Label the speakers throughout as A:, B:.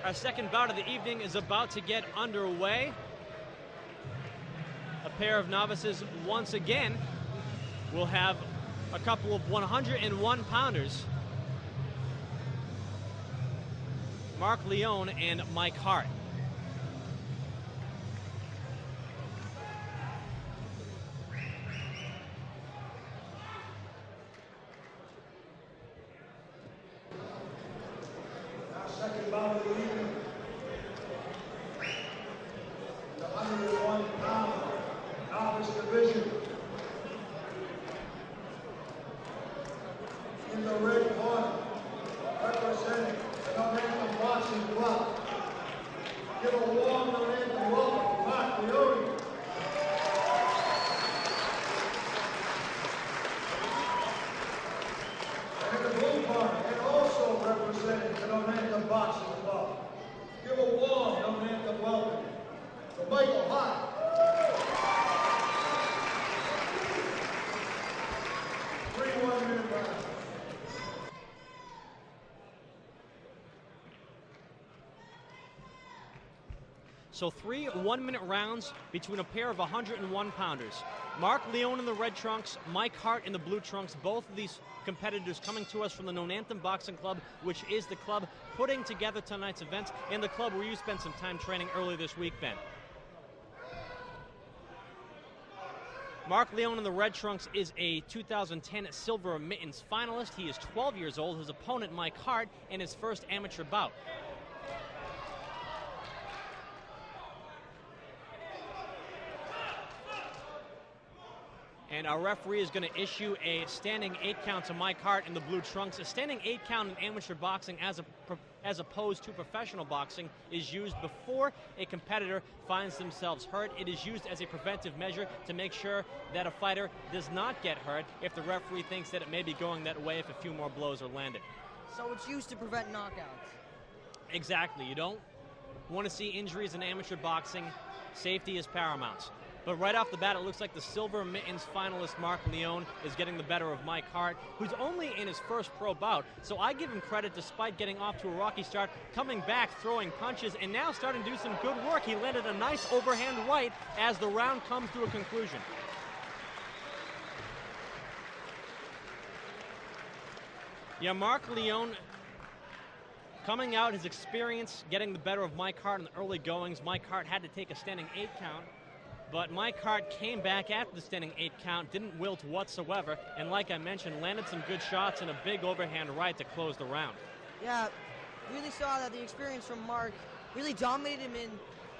A: Our second bout of the evening is about to get underway. A pair of novices once again will have a couple of 101-pounders. Mark Leone and Mike Hart.
B: Second bout of the evening. The 101-pound novice division. In the red corner, representing the Northern Boxing Club. Give a warm Northern welcome to Mark Leone. And in the blue corner, and also representing the Northern Boxing Club. Give a warm Northern welcome to Michael Hart. Three 1-minute rounds.
A: So 3 one-minute rounds between a pair of 101-pounders. Mark Leone in the red trunks, Mike Hart in the blue trunks. Both of these competitors coming to us from the Nonanthem Boxing Club, which is the club putting together tonight's event, and the club where you spent some time training earlier this week, Ben. Mark Leone in the red trunks is a 2010 Silver Mittens finalist. He is 12 years old. His opponent, Mike Hart, in his first amateur bout. And our referee is going to issue a standing 8 count to Mike Hart in the blue trunks. A standing 8 count in amateur boxing, as opposed to professional boxing, is used before a competitor finds themselves hurt. It is used as a preventive measure to make sure that a fighter does not get hurt if the referee thinks that it may be going that way if a few more blows are landed.
C: So it's used to prevent knockouts.
A: Exactly. You don't want to see injuries in amateur boxing. Safety is paramount. But right off the bat, it looks like the Silver Mittens finalist Mark Leone is getting the better of Mike Hart, who's only in his first pro bout. So I give him credit despite getting off to a rocky start, coming back, throwing punches, and now starting to do some good work. He landed a nice overhand right as the round comes to a conclusion. Yeah, Mark Leone coming out, his experience, getting the better of Mike Hart in the early goings. Mike Hart had to take a standing 8 count. But Mike Hart came back after the standing 8 count, didn't wilt whatsoever, and like I mentioned, landed some good shots and a big overhand right to close the round.
C: Yeah, really saw that the experience from Mark really dominated him in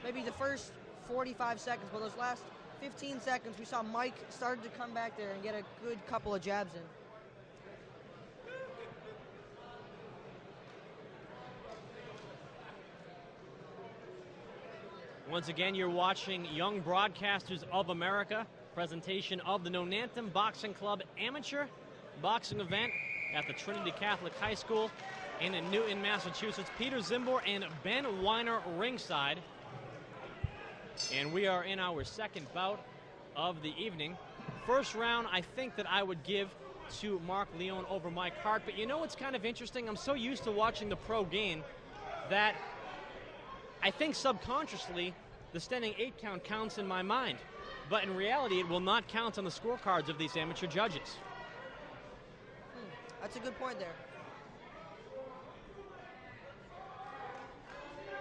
C: maybe the first 45 seconds, but those last 15 seconds, we saw Mike started to come back there and get a good couple of jabs in.
A: Once again, you're watching Young Broadcasters of America, presentation of the Nonanthem Boxing Club amateur boxing event at the Trinity Catholic High School in Newton, Massachusetts. Peter Zimbor and Ben Weiner ringside. And we are in our second bout of the evening. First round, I think that I would give to Mark Leone over Mike Hart. But you know what's kind of interesting? I'm so used to watching the pro game that I think subconsciously the standing 8 count counts in my mind. But in reality, it will not count on the scorecards of these amateur judges.
C: That's a good point there.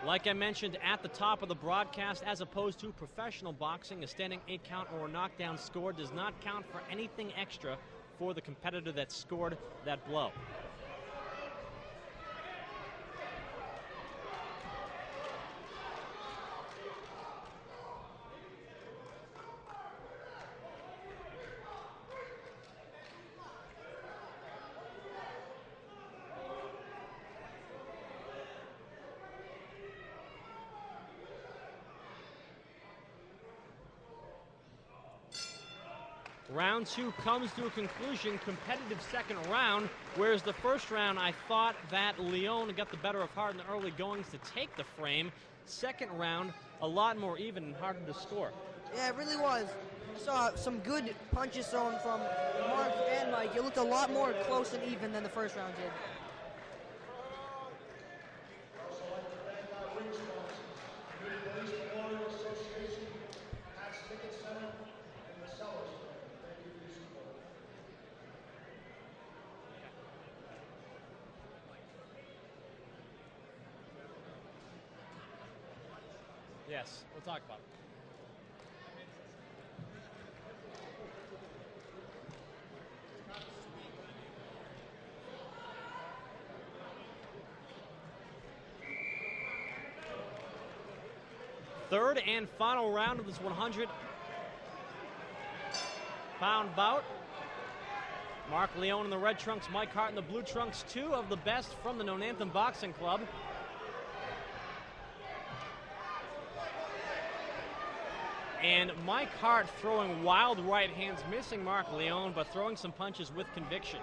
A: Like I mentioned at the top of the broadcast, as opposed to professional boxing, a standing 8 count or a knockdown score does not count for anything extra for the competitor that scored that blow. Round 2 comes to a conclusion, competitive second round, whereas the first round I thought that Leone got the better of Hart in the early goings to take the frame. Second round, a lot more even and harder to score.
C: Yeah, it really was. I saw some good punches thrown from Mark and Mike. It looked a lot more close and even than the first round did.
A: Yes, we'll talk about it. Third and final round of this 100-pound bout. Mark Leone in the red trunks, Mike Hart in the blue trunks, two of the best from the Nonanthem Boxing Club. And Mike Hart throwing wild right hands, missing Mark Leone, but throwing some punches with conviction.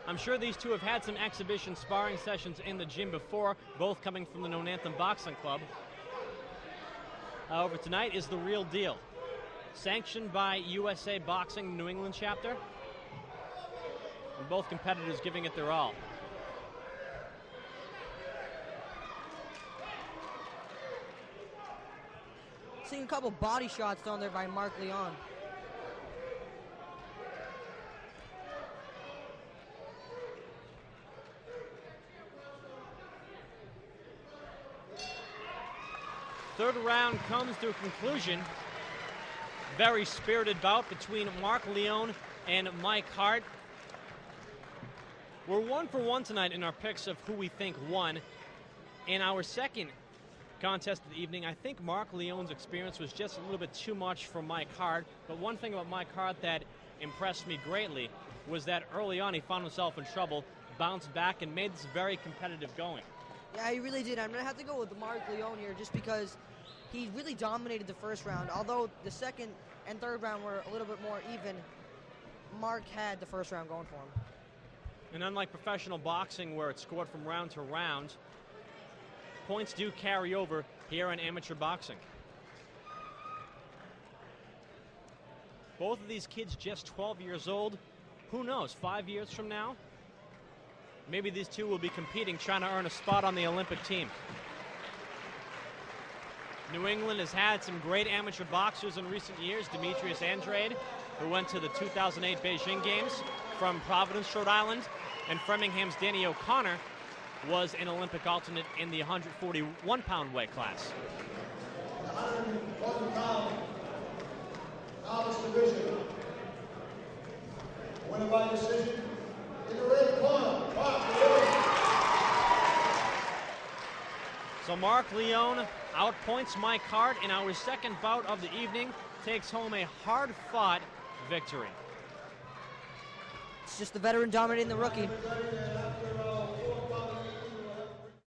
A: I'm sure these two have had some exhibition sparring sessions in the gym before, both coming from the Nonanthem Boxing Club. However, tonight is the real deal. Sanctioned by USA Boxing New England chapter, and both competitors giving it their all.
C: Seeing a couple body shots thrown there by Mark Leone.
A: Third round comes to a conclusion. Very spirited bout between Mark Leone and Mike Hart. We're 1 for 1 tonight in our picks of who we think won. In our second contest of the evening, I think Mark Leone's experience was just a little bit too much for Mike Hart. But one thing about Mike Hart that impressed me greatly was that early on he found himself in trouble, bounced back, and made this very competitive going.
C: Yeah, he really did. I'm going to have to go with Mark Leone here just because he really dominated the first round. Although the second and third round were a little bit more even, Mark had the first round going for him.
A: And unlike professional boxing where it's scored from round to round, points do carry over here in amateur boxing. Both of these kids just 12 years old. Who knows, 5 years from now, maybe these two will be competing, trying to earn a spot on the Olympic team. New England has had some great amateur boxers in recent years. Demetrius Andrade, who went to the 2008 Beijing Games from Providence, Rhode Island, and Framingham's Danny O'Connor was an Olympic alternate in the 141-pound weight class.
B: 101-pound novice division. Winner by decision in the red corner, Mark Leone.
A: So Mark Leone outpoints Mike Hart in our second bout of the evening, takes home a hard-fought victory.
C: It's just the veteran dominating the rookie.
B: After